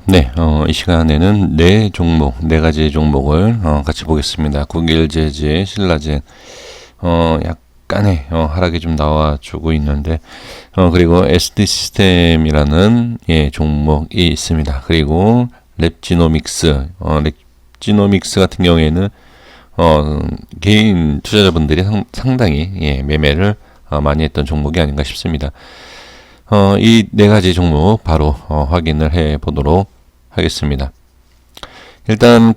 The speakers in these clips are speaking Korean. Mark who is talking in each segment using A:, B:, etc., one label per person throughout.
A: 네, 이 시간에는 네 가지 종목을 같이 보겠습니다. 국일제재, 신라젠, 약간의 하락이 좀 나와주고 있는데, 그리고 SD 시스템이라는 종목이 있습니다. 그리고 랩지노믹스 같은 경우에는 개인 투자자분들이 상당히 매매를 많이 했던 종목이 아닌가 싶습니다. 이 네 가지 종목 바로 확인을 해 보도록 하겠습니다. 일단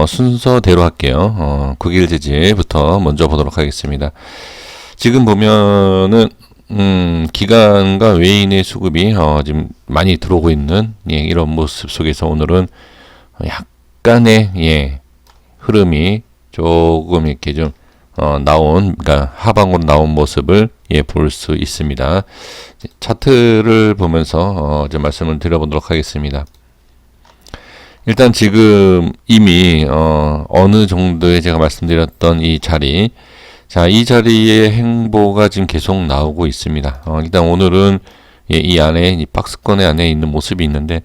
A: 순서대로 할게요. 국일제재부터 먼저 보도록 하겠습니다. 지금 보면은 기관과 외인의 수급이 지금 많이 들어오고 있는 이런 모습 속에서 오늘은 약간의 흐름이 조금 이렇게 좀 그러니까 하방으로 나온 모습을 볼 수 있습니다. 차트를 보면서 좀 말씀을 드려보도록 하겠습니다. 일단 지금 이미 어느 정도의 제가 말씀드렸던 이 자리, 자, 이 자리의 행보가 지금 계속 나오고 있습니다. 일단 오늘은 이 안에 이 박스권 안에 있는 모습이 있는데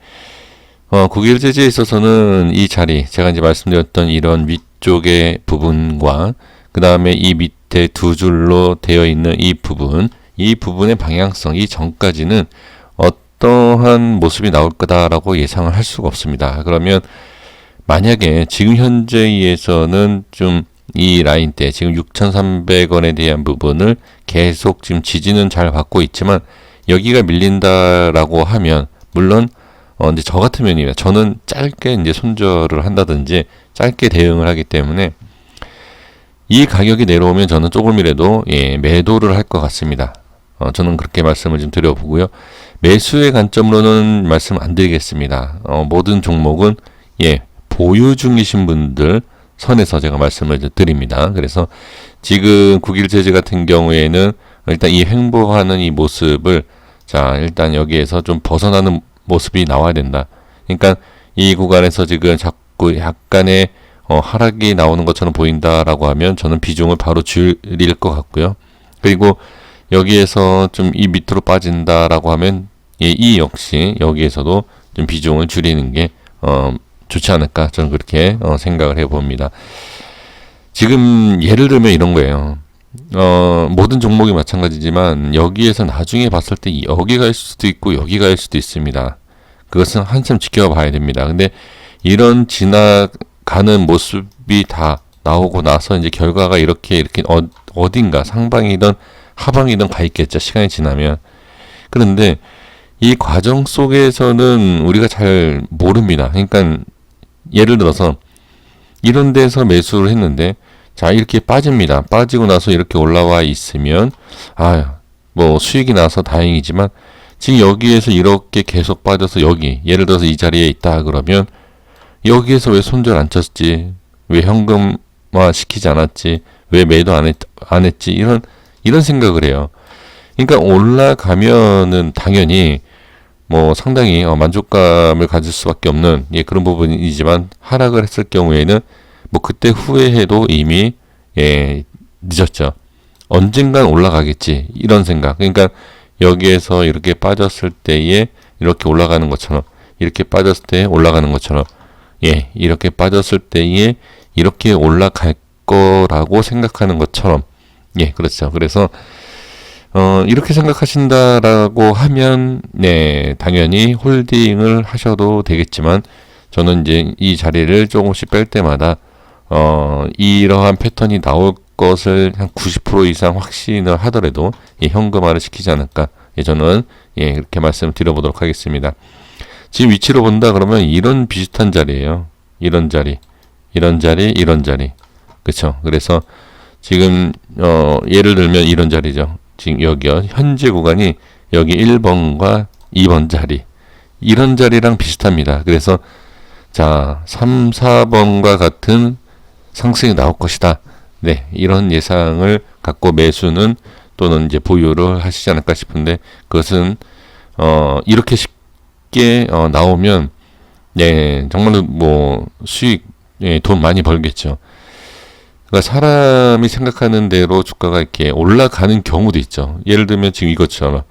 A: 국일제재에 있어서는 이 자리, 제가 이제 말씀드렸던 이런 위쪽의 부분과 그 다음에 이 밑에 두 줄로 되어 있는 이 부분의 방향성, 이 전까지는 어떠한 모습이 나올 거다라고 예상을 할 수가 없습니다. 그러면 만약에 지금 현재에서는 좀 이 라인대, 지금 6,300원에 대한 부분을 계속 지금 지지는 잘 받고 있지만 여기가 밀린다라고 하면 물론 이제 저 같으면요, 저는 짧게 이제 손절을 한다든지 짧게 대응을 하기 때문에 이 가격이 내려오면 저는 조금이라도 매도를 할 것 같습니다. 저는 그렇게 말씀을 좀 드려보고요. 매수의 관점으로는 말씀 안 드리겠습니다. 모든 종목은 보유 중이신 분들 선에서 제가 말씀을 드립니다. 그래서 지금 국일제재 같은 경우에는 일단 이 횡보하는 이 모습을 자, 일단 여기에서 좀 벗어나는 모습이 나와야 된다. 그러니까 이 구간에서 지금 자꾸 약간의 하락이 나오는 것처럼 보인다라고 하면 저는 비중을 바로 줄일 것 같고요. 그리고 여기에서 좀 이 밑으로 빠진다라고 하면 이 역시 여기에서도 좀 비중을 줄이는 게 좋지 않을까, 저는 그렇게 생각을 해봅니다. 지금 예를 들면 이런 거예요. 모든 종목이 마찬가지지만 여기에서 나중에 봤을 때 여기가 있을 수도 있고 여기가 있을 수도 있습니다. 그것은 한참 지켜봐야 됩니다. 근데 이런 지나가는 모습이 다 나오고 나서 이제 결과가 이렇게 어딘가 상방이든 하방이든 가 있겠죠, 시간이 지나면. 그런데 이 과정 속에서는 우리가 잘 모릅니다. 그러니까 예를 들어서 이런 데서 매수를 했는데 자, 이렇게 빠집니다. 빠지고 나서 이렇게 올라와 있으면 뭐 수익이 나서 다행이지만 지금 여기에서 이렇게 계속 빠져서 여기 예를 들어서 이 자리에 있다 그러면 여기에서 왜 손절 안 쳤지, 왜 현금화 시키지 않았지, 왜 매도 안 했지, 이런 생각을 해요. 그러니까 올라가면은 당연히 뭐 상당히 만족감을 가질 수밖에 없는 그런 부분이지만 하락을 했을 경우에는 뭐 그때 후회해도 이미 늦었죠. 언젠간 올라가겠지, 이런 생각. 그러니까 여기에서 이렇게 빠졌을 때에 이렇게 올라가는 것처럼, 이렇게 빠졌을 때 올라가는 것처럼, 이렇게 빠졌을 때에 이렇게 올라갈 거라고 생각하는 것처럼, 그렇죠. 그래서 이렇게 생각하신다라고 하면 당연히 홀딩을 하셔도 되겠지만 저는 이제 이 자리를 조금씩 뺄 때마다 이러한 패턴이 나올 것을 한 90% 이상 확신을 하더라도 현금화를 시키지 않을까, 저는 그렇게 말씀을 드려보도록 하겠습니다. 지금 위치로 본다 그러면 이런 비슷한 자리예요. 이런 자리, 그렇죠. 그래서 지금 예를 들면 이런 자리죠. 지금 여기요, 현재 구간이 여기 1번과 2번 자리, 이런 자리랑 비슷합니다. 그래서 자, 3, 4번과 같은 상승이 나올 것이다. 이런 예상을 갖고 매수는 또는 이제 보유를 하시지 않을까 싶은데, 그것은 이렇게 쉽게 나오면 정말로 뭐 수익, 돈 많이 벌겠죠. 그러니까 사람이 생각하는 대로 주가가 이렇게 올라가는 경우도 있죠. 예를 들면 지금 이것처럼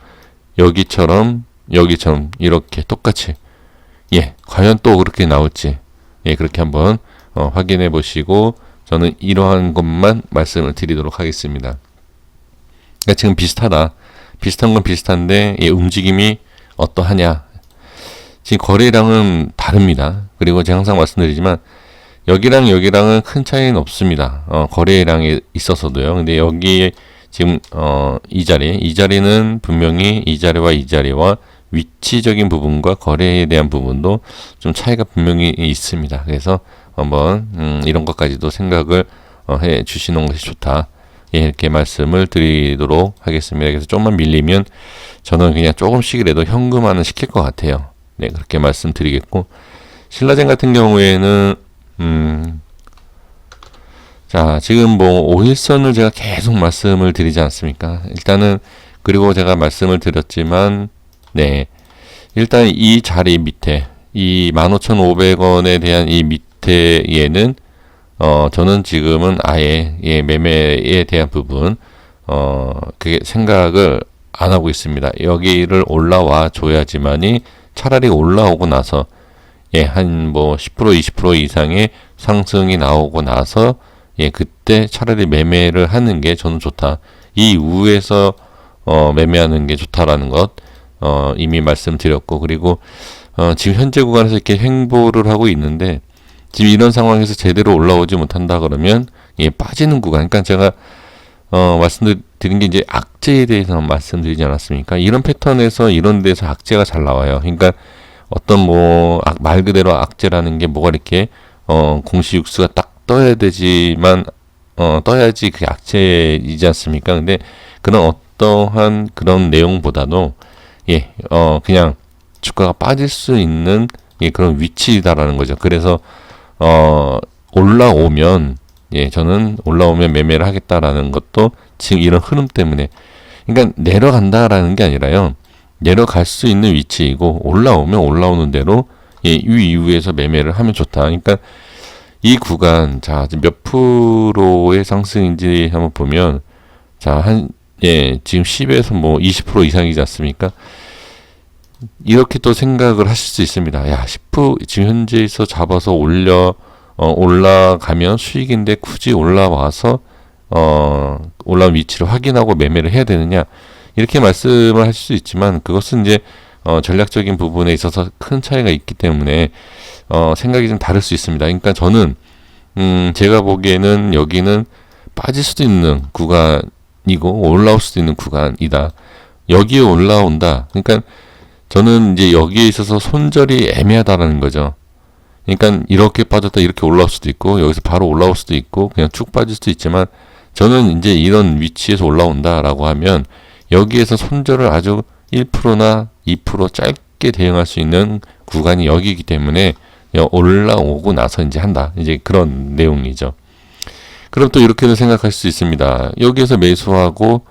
A: 여기처럼 이렇게 똑같이 예, 과연 또 그렇게 나올지, 예, 그렇게 한번 확인해 보시고 저는 이러한 것만 말씀을 드리도록 하겠습니다. 그러니까 지금 비슷한 건 비슷한데 예, 움직임이 어떠하냐. 지금 거래량은 다릅니다. 그리고 제가 항상 말씀드리지만 여기랑 여기랑은 큰 차이는 없습니다. 거래량에 있어서도요. 근데 여기에 지금 이 자리는 분명히 이 자리와 이 자리와 위치적인 부분과 거래에 대한 부분도 좀 차이가 분명히 있습니다. 그래서 한번 이런 것까지도 생각을 해 주시는 것이 좋다. 예, 이렇게 말씀을 드리도록 하겠습니다. 그래서 조금만 밀리면 저는 그냥 조금씩이라도 현금화는 시킬 것 같아요. 네, 그렇게 말씀드리겠고, 신라젠 같은 경우에는 자, 지금 뭐 5일선을 제가 계속 말씀을 드리지 않습니까? 일단은 그리고 제가 말씀을 드렸지만 네, 일단 이 자리 밑에 이 15,500원에 대한 이 밑에에는 저는 지금은 아예 예, 매매에 대한 부분 그게 생각을 안 하고 있습니다. 여기를 올라와 줘야지만이 차라리 올라오고 나서 예, 한 뭐 10% 20% 이상의 상승이 나오고 나서 예, 그때 차라리 매매를 하는 게 저는 좋다. 이 이후에서 매매하는 게 좋다라는 것 이미 말씀드렸고, 그리고 지금 현재 구간에서 이렇게 횡보를 하고 있는데 지금 이런 상황에서 제대로 올라오지 못한다 그러면 예, 빠지는 구간. 그러니까 제가 말씀드린 게 이제 악재에 대해서 말씀드리지 않았습니까? 이런 패턴에서 이런 데서 악재가 잘 나와요. 그러니까 어떤 뭐 말 그대로 악재라는 게 뭐가 이렇게 공시육수가 딱 떠야 되지만 떠야지 그게 악재이지 않습니까? 근데 그런 어떠한 그런 내용보다도 예, 그냥 주가가 빠질 수 있는 예, 그런 위치다라는 거죠. 그래서 올라오면 예, 저는 올라오면 매매를 하겠다라는 것도 지금 이런 흐름 때문에, 그러니까 내려간다라는 게 아니라요. 내려갈 수 있는 위치이고 올라오면 올라오는 대로 예, 이 이후에서 매매를 하면 좋다. 그러니까 이 구간 자, 몇 프로의 상승인지 한번 보면 자, 예, 지금 10에서 뭐 20% 이상이지 않습니까? 이렇게 또 생각을 하실 수 있습니다. 야, 10% 지금 현재에서 잡아서 올라가면 수익인데 굳이 올라와서 올라온 위치를 확인하고 매매를 해야 되느냐, 이렇게 말씀을 하실 수 있지만 그것은 이제 전략적인 부분에 있어서 큰 차이가 있기 때문에 생각이 좀 다를 수 있습니다. 그러니까 저는 제가 보기에는 여기는 빠질 수도 있는 구간이고 올라올 수도 있는 구간이다. 여기에 올라온다. 그러니까 저는 이제 여기에 있어서 손절이 애매하다라는 거죠. 그러니까 이렇게 빠졌다 이렇게 올라올 수도 있고 여기서 바로 올라올 수도 있고 그냥 쭉 빠질 수도 있지만, 저는 이제 이런 위치에서 올라온다라고 하면 여기에서 손절을 아주 1%나 2% 짧게 대응할 수 있는 구간이 여기이기 때문에 올라오고 나서 이제 한다. 이제 그런 내용이죠. 그럼 또 이렇게도 생각할 수 있습니다. 여기에서 매수하고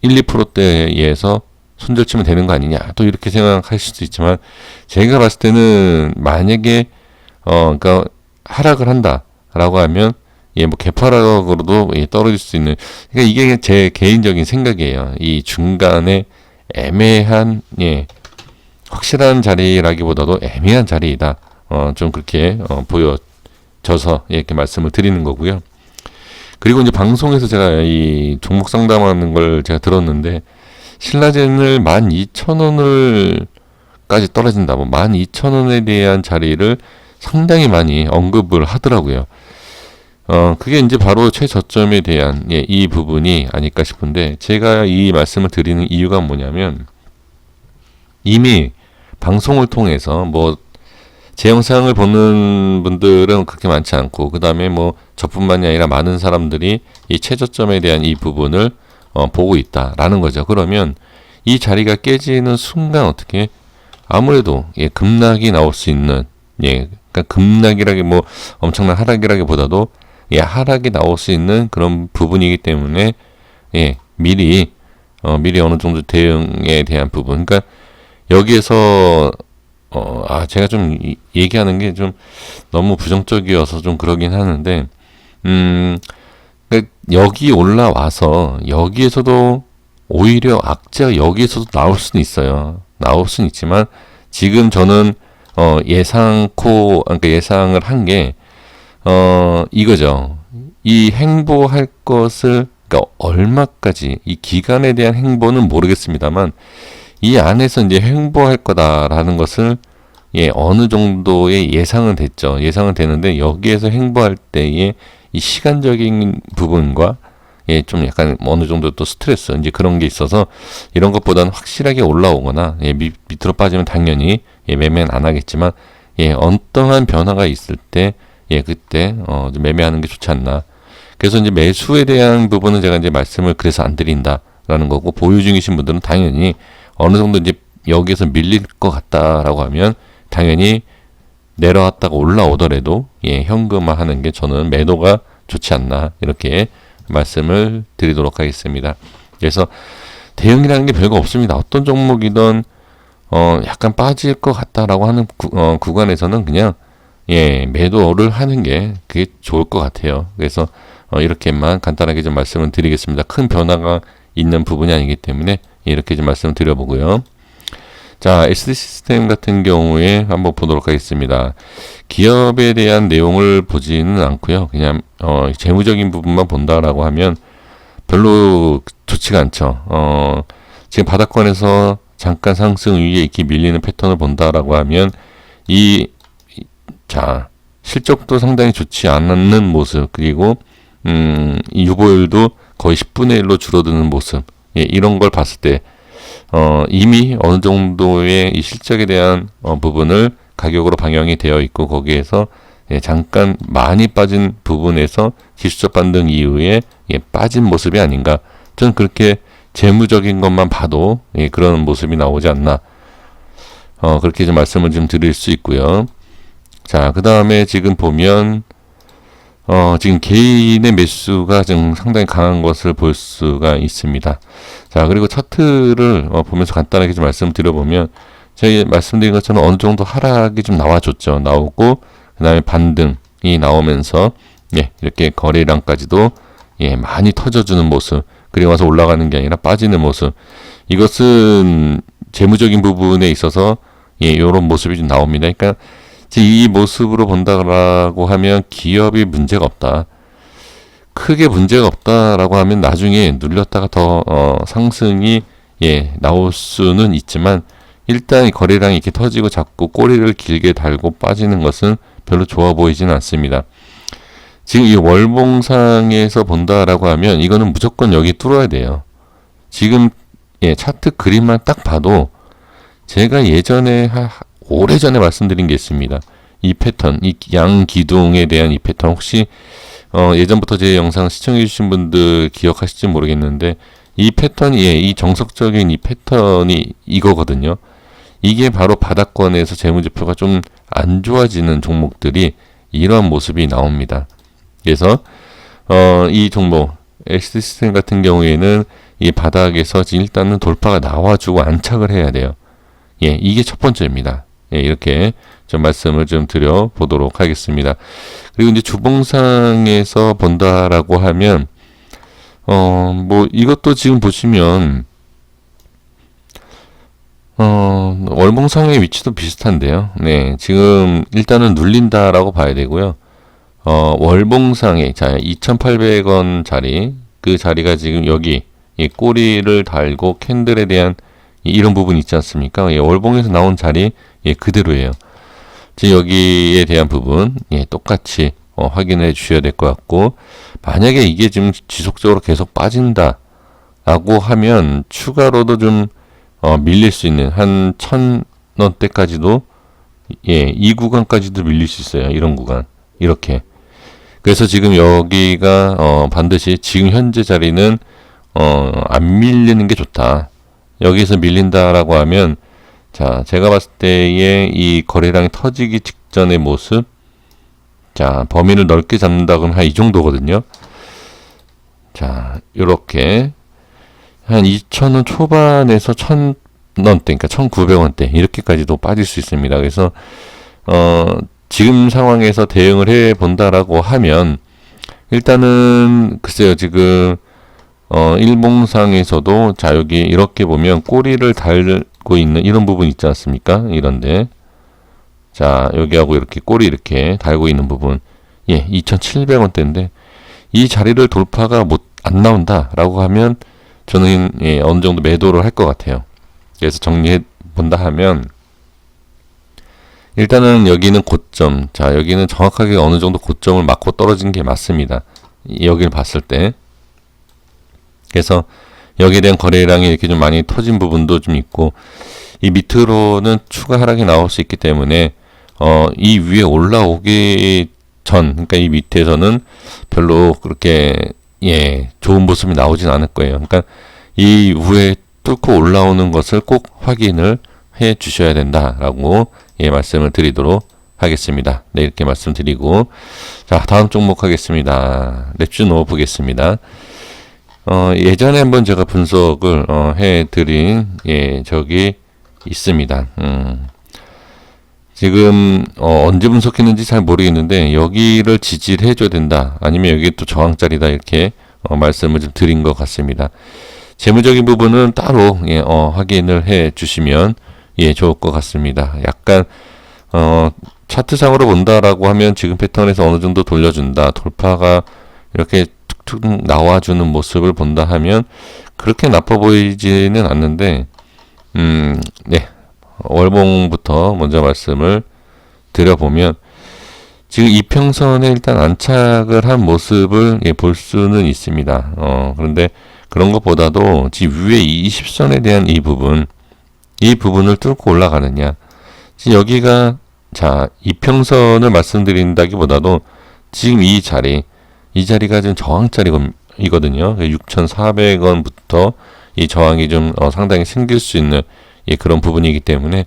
A: 1, 2%대에서 손절 치면 되는 거 아니냐. 또 이렇게 생각할 수도 있지만, 제가 봤을 때는 만약에 그러니까 하락을 한다라고 하면 예, 뭐 개파락으로도 예, 떨어질 수 있는. 그러니까 이게 제 개인적인 생각이에요. 이 중간에 애매한 예, 확실한 자리라기보다도 애매한 자리이다. 좀 그렇게 보여져서 이렇게 말씀을 드리는 거고요. 그리고 이제 방송에서 제가 이 종목 상담하는 걸 제가 들었는데, 신라젠을 12,000원을까지 떨어진다. 뭐 12,000원에 대한 자리를 상당히 많이 언급을 하더라고요. 그게 이제 바로 최저점에 대한 예, 이 부분이 아닐까 싶은데, 제가 이 말씀을 드리는 이유가 뭐냐면, 이미 방송을 통해서 뭐 제 영상을 보는 분들은 그렇게 많지 않고, 그 다음에 뭐 저뿐만이 아니라 많은 사람들이 이 최저점에 대한 이 부분을 보고 있다라는 거죠. 그러면 이 자리가 깨지는 순간 어떻게 아무래도 예, 급락이 나올 수 있는 예, 그러니까 급락이라기 뭐 엄청난 하락이라기보다도 예, 하락이 나올 수 있는 그런 부분이기 때문에 예, 미리 어느 정도 대응에 대한 부분. 그러니까 여기에서 제가 좀 얘기하는 게 좀 너무 부정적이어서 좀 그러긴 하는데, 그러니까 여기 올라와서 여기에서도 오히려 악재가 여기에서도 나올 수는 있어요. 나올 수는 있지만 지금 저는 그러니까 예상을 한 게, 이거죠. 이 행보할 것을, 그러니까 얼마까지, 이 기간에 대한 행보는 모르겠습니다만, 이 안에서 이제 행보할 거다라는 것을, 어느 정도의 예상은 됐죠. 예상은 되는데, 여기에서 행보할 때의 이 시간적인 부분과, 좀 약간 어느 정도 또 스트레스, 이제 그런 게 있어서, 이런 것보다는 확실하게 올라오거나, 밑으로 빠지면 당연히, 매매는 안 하겠지만, 어떠한 변화가 있을 때, 그때, 좀 매매하는 게 좋지 않나. 그래서 이제 매수에 대한 부분은 제가 이제 말씀을 그래서 안 드린다라는 거고, 보유 중이신 분들은 당연히 어느 정도 이제 여기에서 밀릴 것 같다라고 하면, 당연히 내려왔다가 올라오더라도, 현금화 하는 게 저는 매도가 좋지 않나. 이렇게 말씀을 드리도록 하겠습니다. 그래서 대응이라는 게 별거 없습니다. 어떤 종목이든 약간 빠질 것 같다라고 하는 구간에서는 그냥 매도를 하는 게 그게 좋을 것 같아요. 그래서 이렇게만 간단하게 좀 말씀을 드리겠습니다. 큰 변화가 있는 부분이 아니기 때문에 이렇게 좀 말씀을 드려보고요. 자, SD 시스템 같은 경우에 한번 보도록 하겠습니다. 기업에 대한 내용을 보지는 않고요. 그냥 재무적인 부분만 본다라고 하면 별로 좋지가 않죠. 지금 바닥권에서 잠깐 상승 위에 이렇게 밀리는 패턴을 본다라고 하면 자, 실적도 상당히 좋지 않는 모습, 그리고 이 유보율도 거의 10분의 1로 줄어드는 모습, 이런 걸 봤을 때 이미 어느 정도의 이 실적에 대한 부분을 가격으로 반영이 되어 있고, 거기에서 잠깐 많이 빠진 부분에서 기술적 반등 이후에 빠진 모습이 아닌가. 저는 그렇게 재무적인 것만 봐도 그런 모습이 나오지 않나. 그렇게 좀 말씀을 좀 드릴 수 있고요. 자, 그 다음에 지금 보면 지금 개인의 매수가 지금 상당히 강한 것을 볼 수가 있습니다. 자, 그리고 차트를 보면서 간단하게 좀 말씀을 드려보면, 제가 말씀드린 것처럼 어느 정도 하락이 좀 나와줬죠. 나오고, 그 다음에 반등이 나오면서, 이렇게 거래량까지도, 많이 터져주는 모습, 그리고 와서 올라가는 게 아니라 빠지는 모습. 이것은 재무적인 부분에 있어서, 요런 모습이 좀 나옵니다. 그러니까, 이 모습으로 본다라고 하면 기업이 문제가 없다. 크게 문제가 없다라고 하면 나중에 눌렸다가 더 상승이 나올 수는 있지만, 일단 거래량이 이렇게 터지고 자꾸 꼬리를 길게 달고 빠지는 것은 별로 좋아 보이지는 않습니다. 지금 이 월봉상에서 본다라고 하면 이거는 무조건 여기 뚫어야 돼요. 지금 차트 그림만 딱 봐도 제가 예전에 오래전에 말씀드린 게 있습니다. 이 패턴, 이 양기둥에 대한 이 패턴, 혹시 예전부터 제 영상 시청해 주신 분들 기억하실지 모르겠는데, 이 패턴이, 이 정석적인 이 패턴이 이거거든요. 이게 바로 바닥권에서 재무지표가 좀 안 좋아지는 종목들이 이러한 모습이 나옵니다. 그래서 이 종목 SD 시스템 같은 경우에는 이 바닥에서 일단은 돌파가 나와주고 안착을 해야 돼요. 이게 첫 번째입니다. 이렇게 좀 말씀을 좀 드려보도록 하겠습니다. 그리고 이제 주봉상에서 본다라고 하면, 이것도 지금 보시면, 월봉상의 위치도 비슷한데요. 지금 일단은 눌린다라고 봐야 되고요. 월봉상에, 자, 2,800원 자리, 그 자리가 지금 여기, 이 꼬리를 달고 캔들에 대한 이런 부분 있지 않습니까? 월봉에서 나온 자리, 그대로예요. 지금 여기에 대한 부분, 똑같이 확인해 주셔야 될 것 같고, 만약에 이게 지금 지속적으로 계속 빠진다라고 하면 추가로도 좀 밀릴 수 있는 한 1,000원대까지도, 이 구간까지도 밀릴 수 있어요. 이런 구간, 이렇게. 그래서 지금 여기가 반드시 지금 현재 자리는 안 밀리는 게 좋다. 여기서 밀린다라고 하면, 자, 제가 봤을 때의 이 거래량이 터지기 직전의 모습, 자, 범위를 넓게 잡는다 그러면 한 이 정도거든요. 자, 요렇게 한 2,000원 초반에서 1,000원대, 그러니까 1,900원대 이렇게까지도 빠질 수 있습니다. 그래서 지금 상황에서 대응을 해 본다라고 하면, 일단은 글쎄요, 지금 일봉상에서도, 자, 여기 이렇게 보면 꼬리를 달고 있는 이런 부분 있지 않습니까? 이런데, 자, 여기하고 이렇게 꼬리 이렇게 달고 있는 부분, 예, 2,700원대인데 이 자리를 돌파가 안 나온다라고 하면 저는 예, 어느 정도 매도를 할 것 같아요. 그래서 정리해 본다 하면 일단은 여기는 고점, 자, 여기는 정확하게 어느 정도 고점을 맞고 떨어진 게 맞습니다. 여기를 봤을 때. 그래서 여기에 대한 거래량이 이렇게 좀 많이 터진 부분도 좀 있고, 이 밑으로는 추가 하락이 나올 수 있기 때문에 이 위에 올라오기 전, 그러니까 이 밑에서는 별로 그렇게 예, 좋은 모습이 나오진 않을 거예요. 그러니까 이 위에 뚫고 올라오는 것을 꼭 확인을 해 주셔야 된다라고 예, 말씀을 드리도록 하겠습니다. 네, 이렇게 말씀드리고, 자, 다음 종목 하겠습니다. 랩주노 보겠습니다. 예전에 한번 제가 분석을 해드린 예, 적이 있습니다. 지금 언제 분석했는지 잘 모르겠는데 여기를 지지를 해줘야 된다. 아니면 여기 또 저항자리다 이렇게 말씀을 좀 드린 것 같습니다. 재무적인 부분은 따로 예, 확인을 해 주시면 예, 좋을 것 같습니다. 약간 차트상으로 본다라고 하면 지금 패턴에서 어느 정도 돌려준다. 돌파가 이렇게 툭툭 나와주는 모습을 본다 하면 그렇게 나빠 보이지는 않는데 네. 월봉부터 먼저 말씀을 드려보면 지금 이평선에 일단 안착을 한 모습을 예, 볼 수는 있습니다. 그런데 그런 것보다도 지금 위에 20선에 대한 이 부분을 뚫고 올라가느냐. 지금 여기가 자 이평선을 말씀드린다기보다도 지금 이 자리가 지금 저항자리거든요. 6,400원부터 이 저항이 좀 상당히 생길 수 있는 예, 그런 부분이기 때문에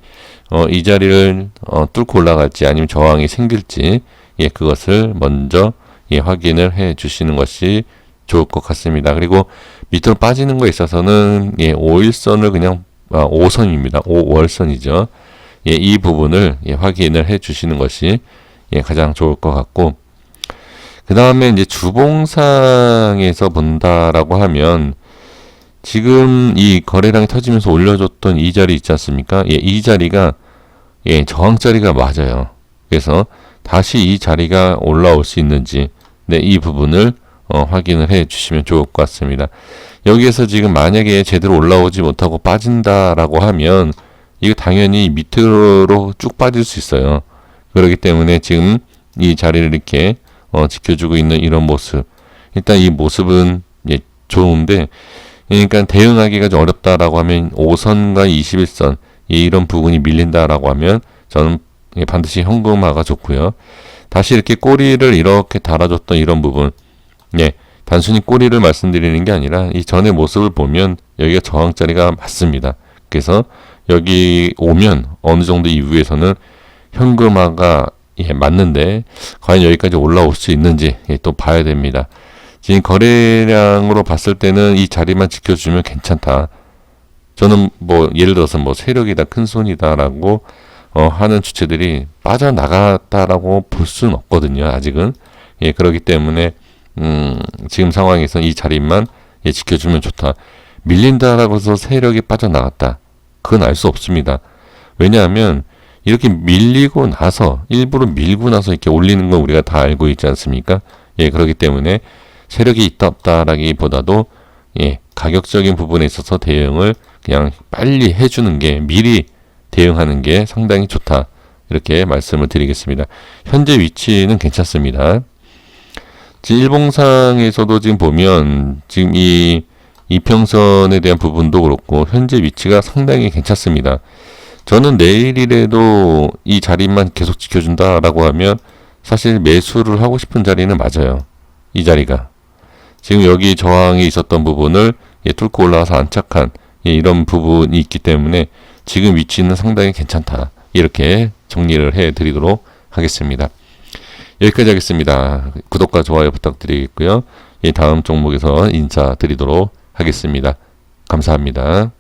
A: 이 자리를 뚫고 올라갈지 아니면 저항이 생길지 예, 그것을 먼저 예, 확인을 해 주시는 것이 좋을 것 같습니다. 그리고 밑으로 빠지는 거에 있어서는 예, 5일선을 그냥 5선입니다. 5월선이죠. 예, 이 부분을 예, 확인을 해 주시는 것이 예, 가장 좋을 것 같고, 그 다음에 이제 주봉상에서 본다라고 하면 지금 이 거래량이 터지면서 올려줬던 이 자리 있지 않습니까? 예, 이 자리가 예, 저항자리가 맞아요. 그래서 다시 이 자리가 올라올 수 있는지 네, 이 부분을 확인을 해 주시면 좋을 것 같습니다. 여기에서 지금 만약에 제대로 올라오지 못하고 빠진다라고 하면 이거 당연히 밑으로 쭉 빠질 수 있어요. 그렇기 때문에 지금 이 자리를 이렇게 지켜주고 있는 이런 모습, 일단 이 모습은 예, 좋은데 그러니까 대응하기가 좀 어렵다라고 하면 5선과 21선 이런 부분이 밀린다라고 하면 저는 반드시 현금화가 좋고요. 다시 이렇게 꼬리를 이렇게 달아줬던 이런 부분, 예, 단순히 꼬리를 말씀드리는 게 아니라 이 전의 모습을 보면 여기가 저항자리가 맞습니다. 그래서 여기 오면 어느 정도 이후에서는 현금화가 예, 맞는데 과연 여기까지 올라올 수 있는지 예, 또 봐야 됩니다. 지금 거래량으로 봤을 때는 이 자리만 지켜주면 괜찮다. 저는 뭐 예를 들어서 뭐 세력이다, 큰 손이다라고 하는 주체들이 빠져나갔다라고 볼 수는 없거든요. 아직은 예, 그렇기 때문에 지금 상황에서 이 자리만 예, 지켜주면 좋다. 밀린다라고 해서 세력이 빠져나갔다. 그건 알 수 없습니다. 왜냐하면 이렇게 밀리고 나서 일부러 밀고 나서 이렇게 올리는 건 우리가 다 알고 있지 않습니까? 예, 그렇기 때문에 세력이 있다 없다라기보다도 예, 가격적인 부분에 있어서 대응을 그냥 빨리 해주는 게 미리 대응하는 게 상당히 좋다. 이렇게 말씀을 드리겠습니다. 현재 위치는 괜찮습니다. 지금 일봉상에서도 지금 보면 지금 이 이평선에 대한 부분도 그렇고 현재 위치가 상당히 괜찮습니다. 저는 내일이라도 이 자리만 계속 지켜준다라고 하면 사실 매수를 하고 싶은 자리는 맞아요. 이 자리가. 지금 여기 저항이 있었던 부분을 예, 뚫고 올라와서 안착한 예, 이런 부분이 있기 때문에 지금 위치는 상당히 괜찮다. 이렇게 정리를 해 드리도록 하겠습니다. 여기까지 하겠습니다. 구독과 좋아요 부탁드리겠고요. 예, 다음 종목에서 인사드리도록 하겠습니다. 감사합니다.